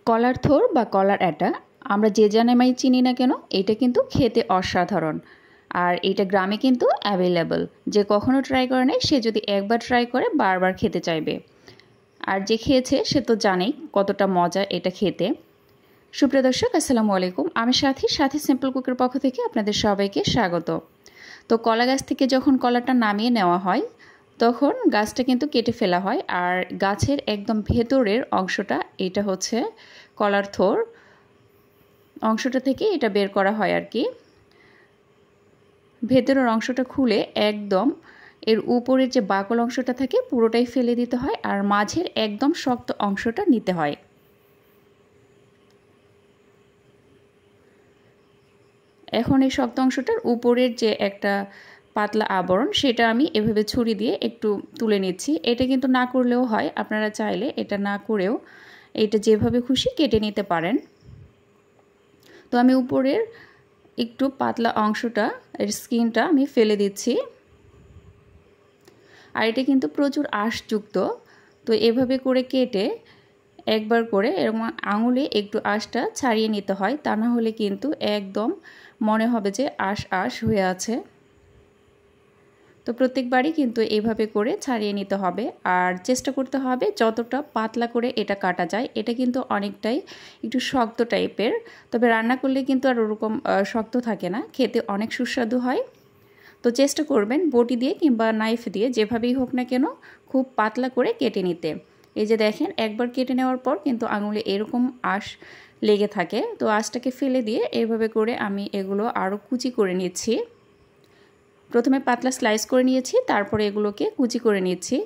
কলার থোর বা কলার আটা আমরা যে নামেই চিনি না কেন এটা কিন্তু খেতে অসাধারণ। আর এটা গ্রামে কিন্তু অ্যাভেলেবল। যে কখনো ট্রাই করে নাই সে যদি একবার ট্রাই করে বারবার খেতে চাইবে। আর যে খেয়েছে সে তো জানেই কতটা মজা এটা খেতে। সুপ্রিয় দর্শক, আসসালামু আলাইকুম। আমি সাথী সিম্পল কুকের পক্ষ থেকে আপনাদের সবাইকে স্বাগত। তো কলা গাছ থেকে যখন কলাটা নামিয়ে নেওয়া হয় তখন গাছটা কিন্তু কেটে ফেলা হয়। আর গাছের একদম ভেতরের অংশটা এটা হচ্ছে কলার থোর অংশটা থেকে এটা বের করা হয় আর কি। ভেতরের অংশটা খুলে একদম এর উপরের যে বাকল অংশটা থাকে পুরোটাই ফেলে দিতে হয়, আর মাঝের একদম শক্ত অংশটা নিতে হয়। এখন এই শক্ত অংশটার উপরের যে একটা পাতলা আবরণ সেটা আমি এভাবে ছুরি দিয়ে একটু তুলে নিচ্ছি। এটা কিন্তু না করলেও হয়, আপনারা চাইলে এটা না করেও এটা যেভাবে খুশি কেটে নিতে পারেন। তো আমি উপরের একটু পাতলা অংশটা এর স্কিনটা আমি ফেলে দিচ্ছি। আর এটা কিন্তু প্রচুর আঁশযুক্ত, তো এভাবে করে কেটে একবার করে এরকম আঙুলে একটু আঁশটা ছাড়িয়ে নিতে হয়, তা না হলে কিন্তু একদম মনে হবে যে আঁশ হয়ে আছে। তো প্রত্যেকবারই কিন্তু এইভাবে করে ছাড়িয়ে নিতে হবে, আর চেষ্টা করতে হবে যতটা পাতলা করে এটা কাটা যায়। এটা কিন্তু অনেকটাই একটু শক্ত টাইপের, তবে রান্না করলে কিন্তু আর ওরকম শক্ত থাকে না, খেতে অনেক সুস্বাদু হয়। তো চেষ্টা করবেন বটি দিয়ে কিংবা নাইফ দিয়ে যেভাবেই হোক না কেন খুব পাতলা করে কেটে নিতে। এই যে দেখেন, একবার কেটে নেওয়ার পর কিন্তু আঙুলে এরকম আঁশ লেগে থাকে। তো আঁশটাকে ফেলে দিয়ে এইভাবে করে আমি এগুলো আরও কুচি করে নিচ্ছি। প্রথমে পাতলা স্লাইস করে নিয়েছি, তারপরে এগুলোকে কুচি করে নিচ্ছি।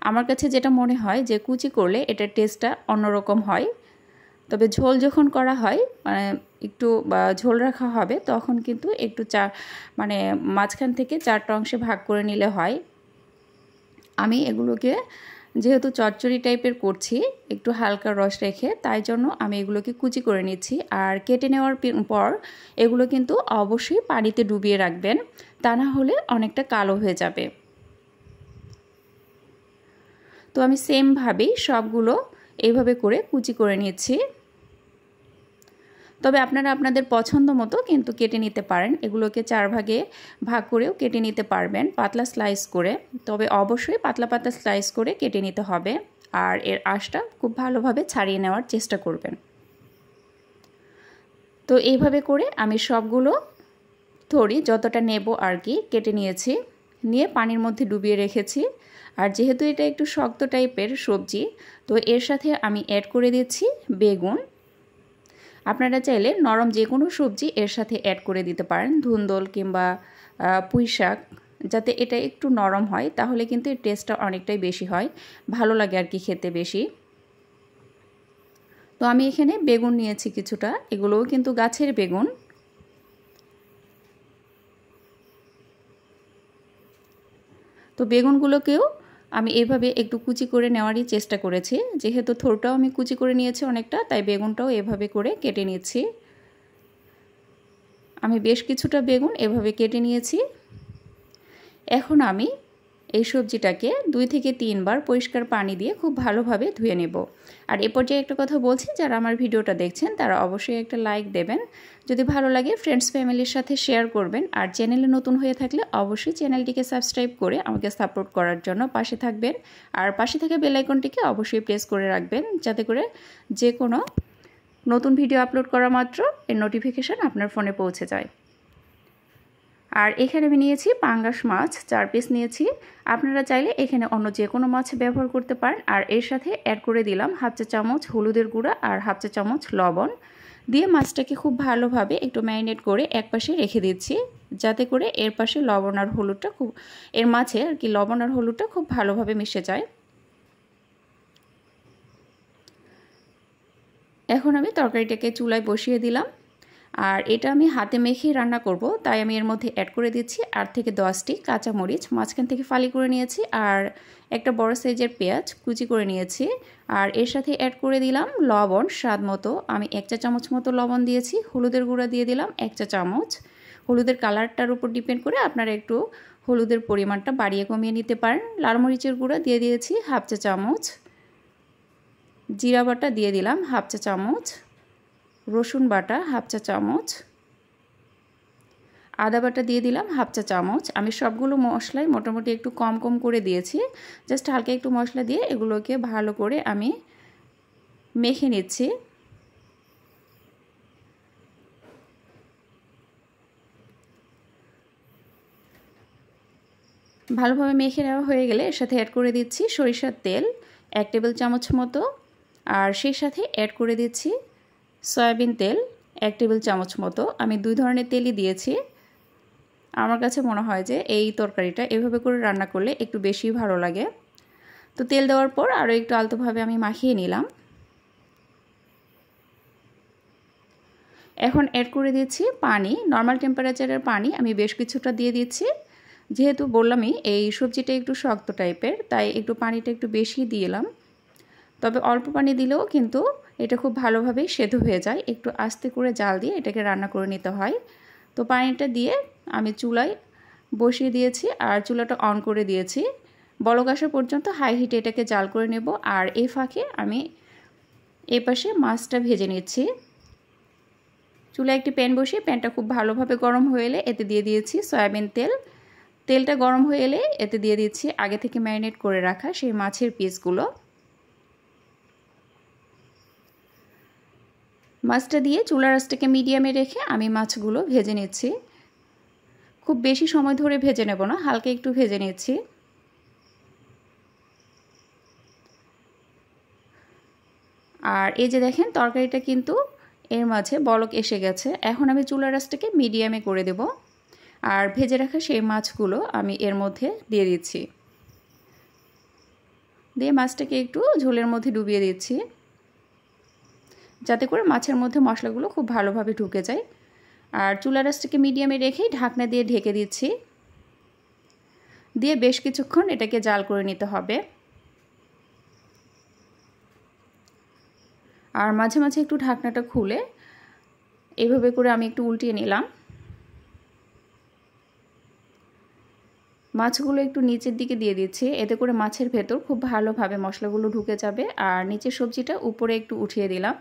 আমার কাছে যেটা মনে হয় যে কুচি করলে এটার টেস্টটা অন্যরকম হয়। তবে ঝোল যখন করা হয়, মানে একটু ঝোল রাখা হবে, তখন কিন্তু একটু মানে মাঝখান থেকে 4টা অংশে ভাগ করে নিলে হয়। আমি এগুলোকে যেহেতু চচ্চড়ি টাইপের করছি একটু হালকা রস রেখে, তাই জন্য আমি এগুলোকে কুচি করে নিচ্ছি। আর কেটে নেওয়ার পর এগুলো কিন্তু অবশ্যই পানিতে ডুবিয়ে রাখবেন, তা না হলে অনেকটা কালো হয়ে যাবে। তো আমি সেমভাবেই সবগুলো এইভাবে করে কুচি করে নিচ্ছি। তবে আপনারা আপনাদের পছন্দ মতো কিন্তু কেটে নিতে পারেন। এগুলোকে 4 ভাগে ভাগ করেও কেটে নিতে পারবেন পাতলা স্লাইস করে, তবে অবশ্যই পাতলা স্লাইস করে কেটে নিতে হবে। আর এর আঁশটা খুব ভালোভাবে ছাড়িয়ে নেওয়ার চেষ্টা করবেন। তো এইভাবে করে আমি সবগুলো থোড়ি যতটা নেব আর কি কেটে নিয়েছি, নিয়ে পানির মধ্যে ডুবিয়ে রেখেছি। আর যেহেতু এটা একটু শক্ত টাইপের সবজি, তো এর সাথে আমি অ্যাড করে দিচ্ছি বেগুন। আপনারা চাইলে নরম যে কোনো সবজি এর সাথে অ্যাড করে দিতে পারেন, ধুন্দল কিংবা পুঁই শাক, যাতে এটা একটু নরম হয়, তাহলে কিন্তু এর টেস্টটা অনেকটাই বেশি হয়, ভালো লাগে আর কি খেতে বেশি। তো আমি এখানে বেগুন নিয়েছি কিছুটা, এগুলোও কিন্তু গাছের বেগুন। তো বেগুনগুলোকেও আমি এইভাবে একটু কুচি করে নেওয়ারই চেষ্টা করেছি। যেহেতু থোরটাও আমি কুচি করে নিয়েছি অনেকটা, তাই বেগুনটাও এভাবে করে কেটে নিচ্ছি। আমি বেশ কিছুটা বেগুন এভাবে কেটে নিয়েছি। এখন আমি এই সবজিটাকে 2 থেকে 3 বার পরিষ্কার পানি দিয়ে খুব ভালোভাবে ধুয়ে নেব। আর এ পর্যায়ে একটা কথা বলছি, যারা আমার ভিডিওটা দেখছেন তারা অবশ্যই একটা লাইক দেবেন। যদি ভালো লাগে ফ্রেন্ডস ফ্যামিলির সাথে শেয়ার করবেন। আর চ্যানেলে নতুন হয়ে থাকলে অবশ্যই চ্যানেলটিকে সাবস্ক্রাইব করে আমাকে সাপোর্ট করার জন্য পাশে থাকবেন। আর পাশে থাকা বেল আইকনটিকে অবশ্যই প্রেস করে রাখবেন, যাতে করে যে কোনো নতুন ভিডিও আপলোড করা মাত্র এর নোটিফিকেশান আপনার ফোনে পৌঁছে যায়। আর এখানে আমি নিয়েছি পাঙ্গাস মাছ 4 পিস নিয়েছি। আপনারা চাইলে এখানে অন্য যে কোনো মাছ ব্যবহার করতে পারেন। আর এর সাথে অ্যাড করে দিলাম 1/2 চা চামচ হলুদের গুঁড়া আর 1/2 চা চামচ লবণ দিয়ে মাছটাকে খুব ভালোভাবে একটু ম্যারিনেট করে একপাশে রেখে দিচ্ছি, যাতে করে এর পাশে লবণ আর হলুদটা এর মাছে আর কি লবণ আর হলুদটা খুব ভালোভাবে মিশে যায়। এখন আমি তরকারিটাকে চুলায় বসিয়ে দিলাম। আর এটা আমি হাতে মেখেই রান্না করব, তাই আমি এর মধ্যে অ্যাড করে দিচ্ছি 8 থেকে 10টি কাঁচামরিচ মাঝখান থেকে ফালি করে নিয়েছি, আর একটা বড় সাইজের পেঁয়াজ কুচি করে নিয়েছি। আর এর সাথে অ্যাড করে দিলাম লবণ স্বাদ মতো, আমি 1 চা চামচ মতো লবণ দিয়েছি। হলুদের গুঁড়া দিয়ে দিলাম 1 চা চামচ। হলুদের কালারটার উপর ডিপেন্ড করে আপনারা একটু হলুদের পরিমাণটা বাড়িয়ে কমিয়ে নিতে পারেন। লাল মরিচের গুঁড়া দিয়ে দিয়েছি 1/2 চা চামচ। জিরা বাটা দিয়ে দিলাম হাফ চা চামচ, রসুন বাটা হাফ চা চামচ, আদা বাটা দিয়ে দিলাম হাফ চা চামচ। আমি সবগুলো মশলাই মোটামুটি একটু কম কম করে দিয়েছি, জাস্ট হালকা একটু মশলা দিয়ে এগুলোকে ভালো করে আমি মেখে নিচ্ছি। ভালোভাবে মেখে নেওয়া হয়ে গেলে এর সাথে অ্যাড করে দিচ্ছি সরিষার তেল 1 টেবিল চামচ মতো, আর সেই সাথে অ্যাড করে দিচ্ছি সয়াবিন তেল 1 টেবিল চামচ মতো। আমি 2 ধরনের তেলই দিয়েছি। আমার কাছে মনে হয় যে এই তরকারিটা এভাবে করে রান্না করলে একটু বেশি ভালো লাগে। তো তেল দেওয়ার পর আরও একটু আলতোভাবে আমি মাখিয়ে নিলাম। এখন অ্যাড করে দিচ্ছি পানি, নর্মাল টেম্পারেচারের পানি আমি বেশ কিছুটা দিয়ে দিচ্ছি। যেহেতু বললামই এই সবজিটা একটু শক্ত টাইপের, তাই একটু পানিটা একটু বেশি দিলাম। তবে অল্প পানি দিলেও কিন্তু এটা খুব ভালোভাবেই সেদ্ধ হয়ে যায়। একটু আস্তে করে জাল দিয়ে এটাকে রান্না করে নিতে হয়। তো পানিটা দিয়ে আমি চুলায় বসিয়ে দিয়েছি আর চুলাটা অন করে দিয়েছি। বলক আসা পর্যন্ত হাই হিটে এটাকে জাল করে নেব। আর এই ফাঁকে আমি এই পাশে মাছটা ভেজে নিচ্ছি। চুলায় একটি প্যান বসিয়ে প্যানটা খুব ভালোভাবে গরম হয়ে এলে এতে দিয়ে দিয়েছি সয়াবিন তেল। তেলটা গরম হয়ে এলে এতে দিয়ে দিচ্ছি আগে থেকে ম্যারিনেট করে রাখা সেই মাছের পিসগুলো। মাছটা দিয়ে চুলার আঁচটাকে মিডিয়ামে রেখে আমি মাছগুলো ভেজে নিচ্ছি। খুব বেশি সময় ধরে ভেজে নেব না, হালকা একটু ভেজে নিচ্ছি। আর এই যে দেখেন তরকারিটা কিন্তু এর মাঝে বলক এসে গেছে। এখন আমি চুলার আঁচটাকে মিডিয়ামে করে দেব আর ভেজে রাখা সেই মাছগুলো আমি এর মধ্যে দিয়ে দিচ্ছি। দিয়ে মাছটাকে একটু ঝোলের মধ্যে ডুবিয়ে দিচ্ছি, যাতে করে মাছের মধ্যে মশলাগুলো খুব ভালোভাবে ঢুকে যায়। আর চুলার আঁচটাকে মিডিয়ামে রেখেই ঢাকনা দিয়ে ঢেকে দিচ্ছি। দিয়ে বেশ কিছুক্ষণ এটাকে জাল করে নিতে হবে। আর মাঝে মাঝে একটু ঢাকনাটা খুলে এইভাবে করে আমি একটু উল্টিয়ে নিলাম। মাছগুলো একটু নিচের দিকে দিয়ে দিচ্ছি, এতে করে মাছের ভেতর খুব ভালোভাবে মশলাগুলো ঢুকে যাবে। আর নিচের সবজিটা উপরে একটু উঠিয়ে দিলাম।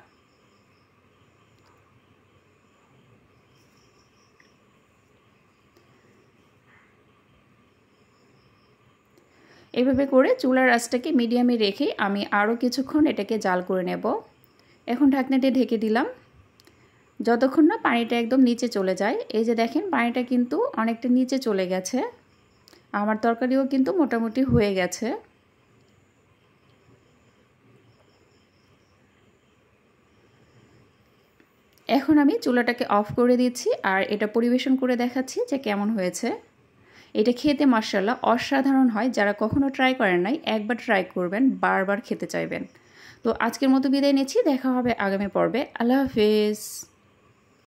এভাবে করে চুলার আঁচটাকে মিডিয়ামে রেখে আমি আরও কিছুক্ষণ এটাকে জাল করে নেব। এখন ঢাকনা দিয়ে ঢেকে দিলাম যতক্ষণ না পানিটা একদম নিচে চলে যায়। এই যে দেখেন পানিটা কিন্তু অনেকটা নিচে চলে গেছে। আমার তরকারিও কিন্তু মোটামুটি হয়ে গেছে। এখন আমি চুলাটাকে অফ করে দিচ্ছি আর এটা পরিবেশন করে দেখাচ্ছি যে কেমন হয়েছে। এটা খেতে মাশাআল্লাহ অসাধারণ হয়। যারা কখনো ট্রাই করেন নাই একবার ট্রাই করবেন, বারবার খেতে চাইবেন। তো আজকের মতো বিদায় নিচ্ছি, দেখা হবে আগামী পর্বে। আল্লাহ হাফেজ।